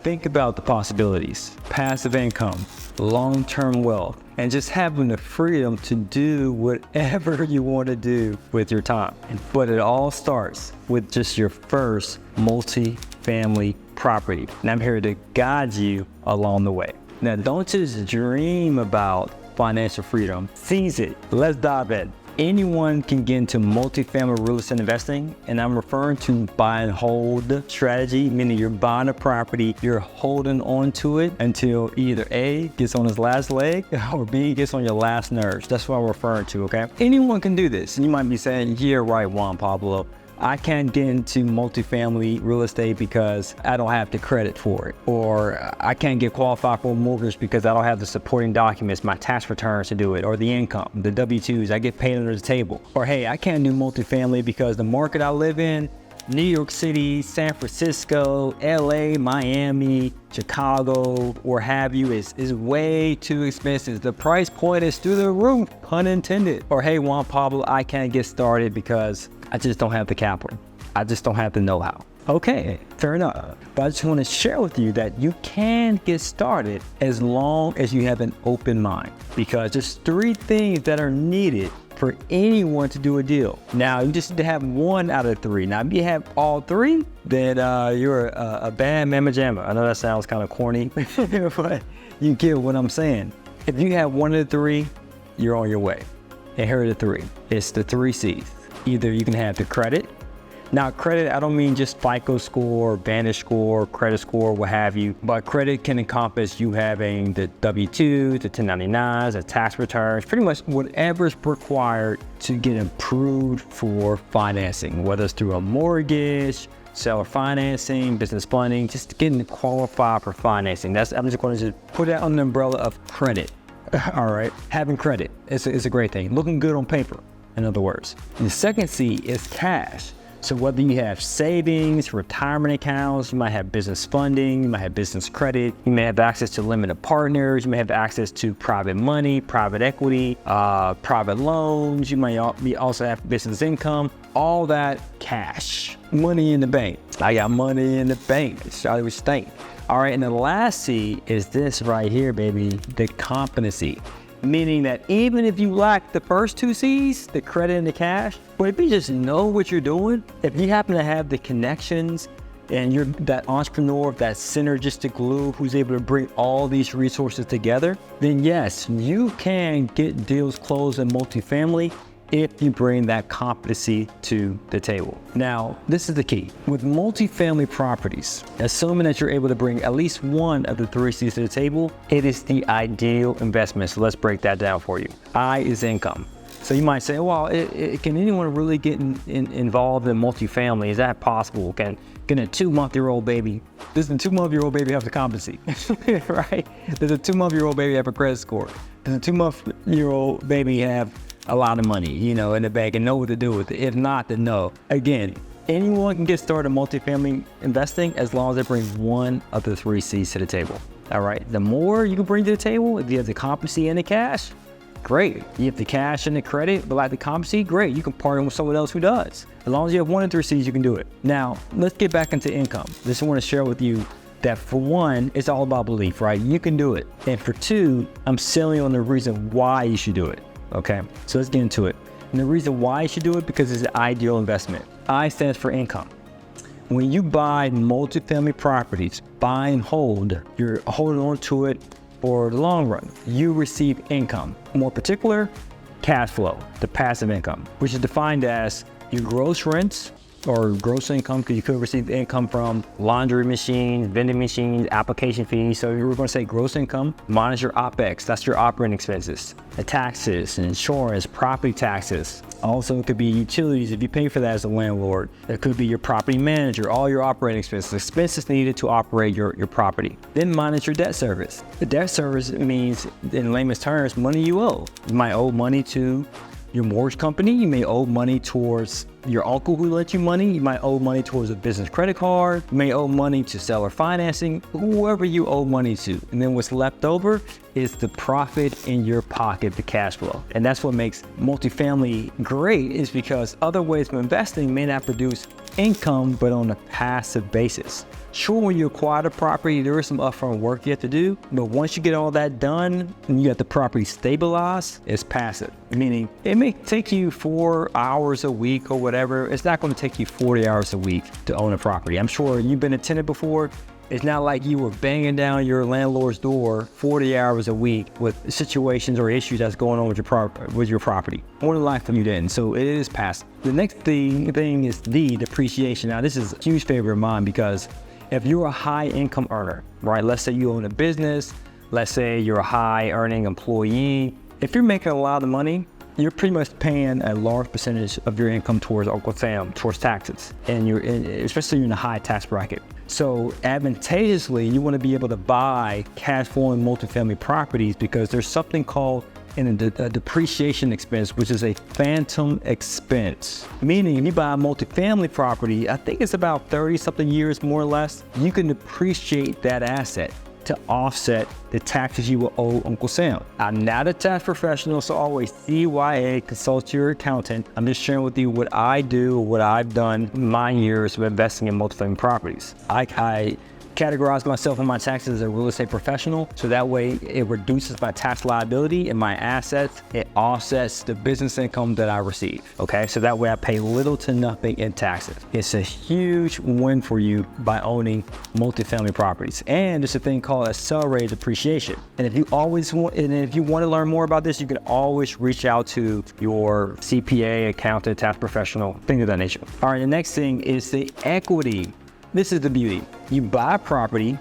think about the possibilities: passive income, long-term wealth, and just having the freedom to do whatever you want to do with your time. But it all starts with just your first multi-family property. And I'm here to guide you along the way. Now, don't just dream about financial freedom, seize it. Let's dive in. Anyone can get into multifamily real estate investing, and I'm referring to buy and hold strategy, meaning you're buying a property, you're holding on to it until either A, gets on his last leg, or B, gets on your last nerves. That's what I'm referring to, okay? Anyone can do this. And you might be saying, yeah, right, Juan Pablo. I can't get into multifamily real estate because I don't have the credit for it. Or I can't get qualified for a mortgage because I don't have the supporting documents, my tax returns to do it, or the income, the W-2s, I get paid under the table. Or hey, I can't do multifamily because the market I live in, New York City, San Francisco, LA, Miami, Chicago, or have you, is way too expensive. The price point is through the roof, pun intended. Or hey, Juan Pablo, I can't get started because I just don't have the capital. I just don't have the know-how. Okay, fair enough. But I just want to share with you that you can get started as long as you have an open mind, because there's 3 things that are needed for anyone to do a deal. Now, you just need to have 1 out of 3. Now, if you have all 3, then you're a bad mamma jamma. I know that sounds kind of corny, but you get what I'm saying. If you have 1 of the 3, you're on your way. And here are the 3. It's the 3 C's. Either you can have the credit. Now, credit, I don't mean just FICO score, Vantage score, credit score, what have you, but credit can encompass you having the W-2, the 1099s, the tax returns, pretty much whatever's required to get approved for financing, whether it's through a mortgage, seller financing, business funding, just getting qualified for financing. I'm just going to just put that on the umbrella of credit. All right, having credit is a great thing. Looking good on paper, in other words. The second C is cash. So whether you have savings, retirement accounts, you might have business funding, you might have business credit, you may have access to limited partners, you may have access to private money, private equity, private loans, you may also have business income, all that cash, money in the bank. I got money in the bank, Charlie was thinking. All right, and the last C is this right here, baby, the competency. Meaning that even if you lack the first 2 C's, the credit and the cash, but if you just know what you're doing, if you happen to have the connections and you're that entrepreneur, that synergistic glue who's able to bring all these resources together, then yes, you can get deals closed in multifamily if you bring that competency to the table. Now, this is the key. With multifamily properties, assuming that you're able to bring at least 1 of the 3 C's to the table, it is the ideal investment. So let's break that down for you. I is income. So you might say, well, can anyone really get involved in multifamily? Is that possible? Can a 2-month-old baby, does the 2-month-old baby have the competency, right? Does a 2-month-old baby have a credit score? Does a 2-month-old baby have a lot of money, in the bank and know what to do with it? If not, then no. Again, anyone can get started multifamily investing as long as they bring 1 of the 3 C's to the table. All right, the more you can bring to the table, if you have the competency and the cash, great. You have the cash and the credit, but like the competency, great. You can partner with someone else who does. As long as you have 1 of 3 C's, you can do it. Now, let's get back into income. Just want to share with you that for 1, it's all about belief, right? You can do it. And for 2, I'm selling on the reason why you should do it. Okay, so let's get into it. And the reason why you should do it, because it's an ideal investment. I stands for income. When you buy multifamily properties, buy and hold, you're holding on to it for the long run. You receive income. More particular, cash flow, the passive income, which is defined as your gross rents or gross income, because you could receive income from laundry machines, vending machines, application fees. So we're going to say gross income minus your OPEX. That's your operating expenses, the taxes, insurance, property taxes. Also, it could be utilities if you pay for that as a landlord. It could be your property manager, all your operating expenses needed to operate your property. Then minus your debt service. The debt service means, in layman's terms, money you owe. You might owe money to your mortgage company. You may owe money towards your uncle who lent you money. You might owe money towards a business credit card. You may owe money to seller financing, whoever you owe money to. And then what's left over is the profit in your pocket, the cash flow. And that's what makes multifamily great, is because other ways of investing may not produce income, but on a passive basis. Sure, when you acquire the property, there is some upfront work you have to do, but once you get all that done and you got the property stabilized, it's passive. Meaning it may take you 4 hours a week or whatever. It's not going to take you 40 hours a week to own a property. I'm sure you've been a tenant before. It's not like you were banging down your landlord's door 40 hours a week with situations or issues that's going on with your property. More than likely you didn't, so it is passive. The next thing is the depreciation. Now this is a huge favorite of mine, because if you're a high income earner, right? Let's say you own a business, let's say you're a high earning employee. If you're making a lot of money, you're pretty much paying a large percentage of your income towards Uncle Sam, towards taxes, and especially in a high tax bracket. So advantageously, you want to be able to buy cash flowing multifamily properties, because there's something called a depreciation expense, which is a phantom expense. Meaning if you buy a multifamily property, I think it's about 30 something years, more or less, you can depreciate that asset to offset the taxes you will owe Uncle Sam. I'm not a tax professional, so always CYA, consult your accountant. I'm just sharing with you what I do, what I've done in my years of investing in multifamily properties. I categorize myself and my taxes as a real estate professional, so that way it reduces my tax liability and my assets. It offsets the business income that I receive, okay? So that way I pay little to nothing in taxes. It's a huge win for you by owning multifamily properties. And there's a thing called accelerated depreciation. And if you want to learn more about this, you can always reach out to your CPA, accountant, tax professional, things of that nature. All right, the next thing is the equity. This is the beauty. You buy a property,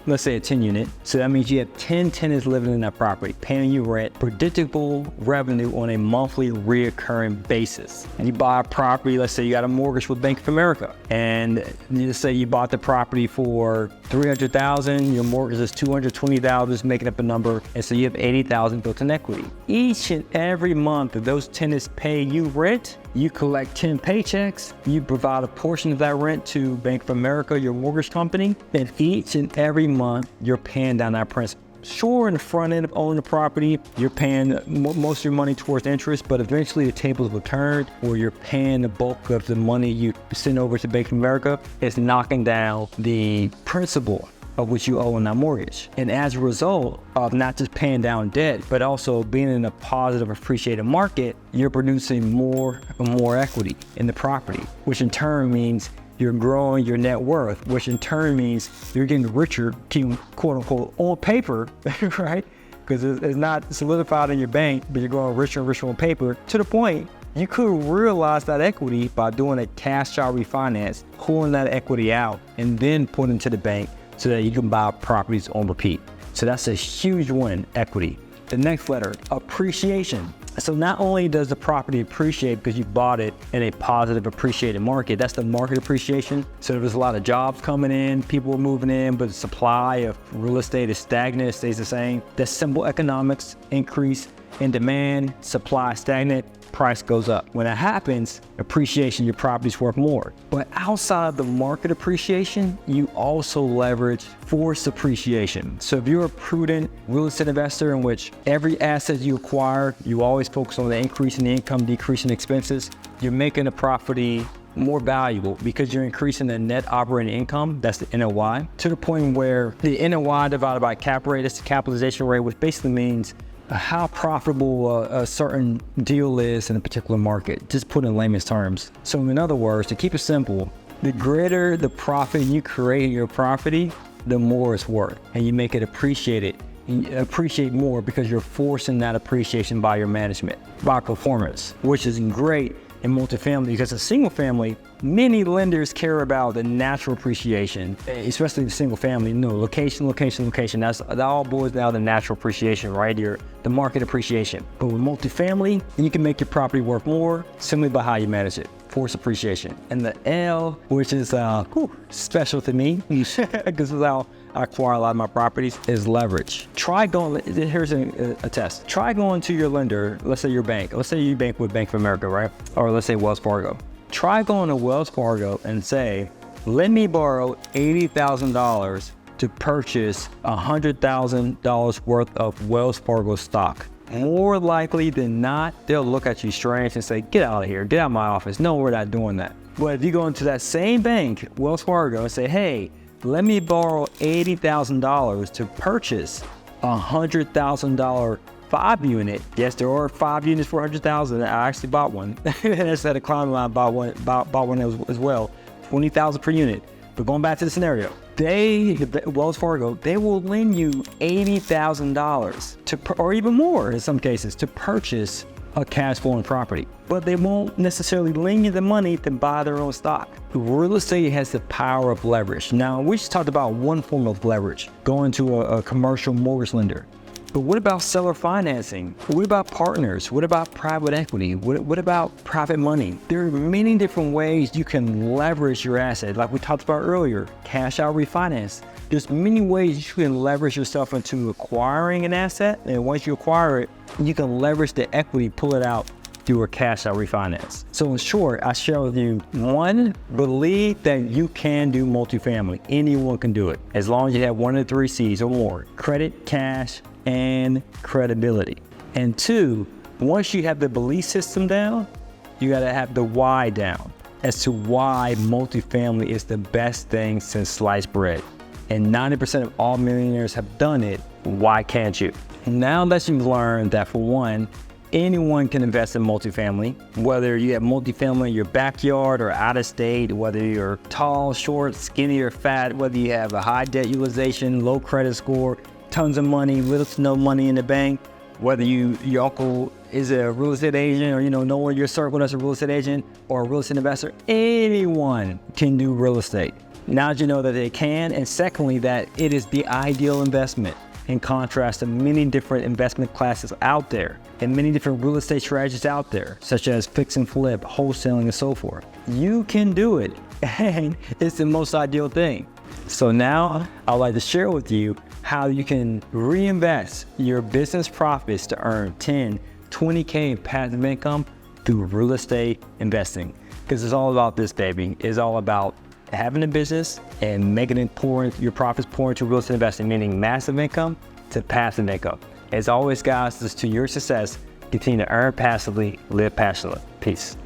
let's say a 10 unit. So that means you have 10 tenants living in that property, paying you rent, predictable revenue on a monthly reoccurring basis. And you buy a property, let's say you got a mortgage with Bank of America, and you just say you bought the property for $300,000, your mortgage is $220,000, making up a number, and so you have $80,000 built-in equity. Each and every month that those tenants pay you rent, you collect 10 paychecks, you provide a portion of that rent to Bank of America, your mortgage company, and each and every month you're paying down that principal. Sure, in the front end of owning the property, you're paying most of your money towards interest, but eventually the tables will turn where you're paying the bulk of the money you send over to Bank of America. It's knocking down the principal of which you owe on that mortgage. And as a result of not just paying down debt, but also being in a positive appreciated market, you're producing more and more equity in the property, which in turn means you're growing your net worth, which in turn means you're getting richer, quote unquote, on paper, right? Because it's not solidified in your bank, but you're growing richer and richer on paper, to the point you could realize that equity by doing a cash out refinance, pulling that equity out, and then put it into the bank so that you can buy properties on repeat. So that's a huge win, equity. The next letter, appreciation. So not only does the property appreciate because you bought it in a positive appreciated market, that's the market appreciation. So there's a lot of jobs coming in, people are moving in, but the supply of real estate is stagnant, it stays the same. That's simple economics, increase in demand, supply stagnant, price goes up. When that happens, appreciation, your property's worth more. But outside of the market appreciation, you also leverage forced appreciation. So if you're a prudent real estate investor in which every asset you acquire, you always focus on the increase in the income, decrease in expenses, you're making the property more valuable because you're increasing the net operating income, that's the NOI, to the point where the NOI divided by cap rate, that's the capitalization rate, which basically means how profitable a certain deal is in a particular market, just put in layman's terms. So in other words, to keep it simple, the greater the profit you create in your property, the more it's worth, and you make it appreciate more because you're forcing that appreciation by your management, by performance, which is great in multifamily because a single family, many lenders care about the natural appreciation, especially the single family. Location. That all boils down to natural appreciation, right? The market appreciation. But with multifamily, you can make your property worth more simply by how you manage it. Force appreciation. And the L, which is special to me, because this is how I acquire a lot of my properties, is leverage. Here's a test. Try going to your lender, let's say your bank. Let's say you bank with Bank of America, right? Or let's say Wells Fargo. Try going to Wells Fargo and say, let me borrow $80,000 to purchase $100,000 worth of Wells Fargo stock. More likely than not, they'll look at you strange and say, get out of here, get out of my office. No, we're not doing that. But if you go into that same bank, Wells Fargo, and say, hey, let me borrow $80,000 to purchase $100,000 5 unit. Yes, there are 5 units for $100,000. I actually bought one. Instead of climbing, I bought one as well. $20,000 per unit. But going back to the scenario, Wells Fargo, they will lend you $80,000 or even more in some cases to purchase a cash flowing property. But they won't necessarily lend you the money to buy their own stock. Real estate has the power of leverage. Now, we just talked about one form of leverage, going to a commercial mortgage lender. But what about seller financing? What about partners? What about private equity? What about private money? There are many different ways you can leverage your asset. Like we talked about earlier, cash out refinance. There's many ways you can leverage yourself into acquiring an asset. And once you acquire it, you can leverage the equity, pull it out through a cash out refinance. So in short, I share with you, 1, believe that you can do multifamily. Anyone can do it, as long as you have 1 of the 3 C's or more: credit, cash, and credibility. And 2, once you have the belief system down, you gotta have the why down as to why multifamily is the best thing since sliced bread. And 90% of all millionaires have done it. Why can't you? Now that you've learned that, for one, anyone can invest in multifamily, whether you have multifamily in your backyard or out of state, whether you're tall, short, skinny, or fat, whether you have a high debt utilization, low credit score, tons of money, little to no money in the bank, whether your uncle is a real estate agent, or no one in your circle that's a real estate agent or a real estate investor, anyone can do real estate. Now that you know that they can, and secondly, that it is the ideal investment, in contrast to many different investment classes out there and many different real estate strategies out there, such as fix and flip, wholesaling, and so forth. You can do it, and it's the most ideal thing. So now I'd like to share with you how you can reinvest your business profits to earn 10, 20K in passive income through real estate investing. Because it's all about this, baby. It's all about having a business and making it your profits pour into real estate investing, meaning massive income to passive income. As always, guys, this is to your success. Continue to earn passively, live passionately. Peace.